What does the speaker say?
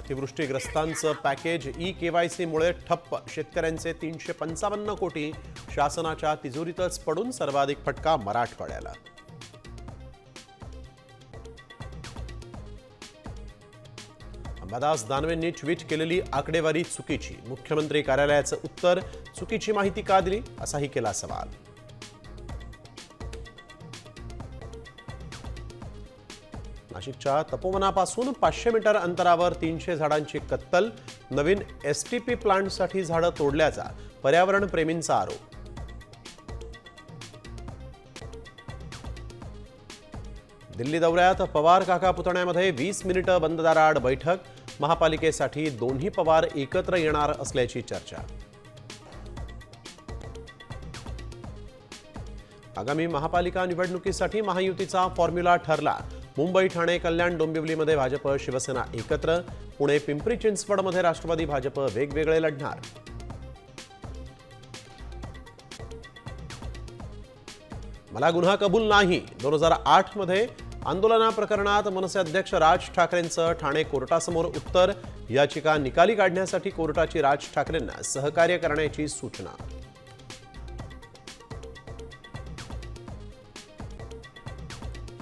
अतिवृष्टीग्रस्तांचं package e-KYC मुळे ठप्प. शेतकऱ्यांचे 355 कोटी शासनाच्या तिजोरीतच पडून सर्वाधिक फटका मराठवाड्याला. अंबादास दानवेंनी ट्विट केलेली आकडेवारी चुकीची. मुख्यमंत्री कार्यालयाचं उत्तर, चुकीची माहिती का दिली असाही केला सवाल. नाशिकच्या तपोवनापासून 500 मीटर अंतरावर 300 झाडांची कत्तल. नवीन एसटीपी प्लांटसाठी झाडं तोडल्याचा पर्यावरण प्रेमींचा आरोप. दिल्ली दौऱ्यात पवार काका पुतण्यामध्ये 20 मिनिटं बंद दाराआड बैठक. महापालिकेसाठी दोन्ही पवार एकत्र येणार असल्याची चर्चा. आगामी महापालिका निवडणुकीसाठी महायुतीचा फॉर्म्युला ठरला. मुंबई, ठाणे, कल्याण, डोंबिवलीमध्ये भाजप शिवसेना एकत्र. पुणे, पिंपरी चिंचवडमध्ये राष्ट्रवादी भाजप वेगवेगळे लढणार. मला गुन्हा कबूल नाही. 2008 मध्ये आंदोलनाप्रकरणात मनसे अध्यक्ष राज ठाकरेंचं ठाणे कोर्टासमोर उत्तर. याचिका निकाली काढण्यासाठी कोर्टाची राज ठाकरेंना सहकार्य करण्याची सूचना.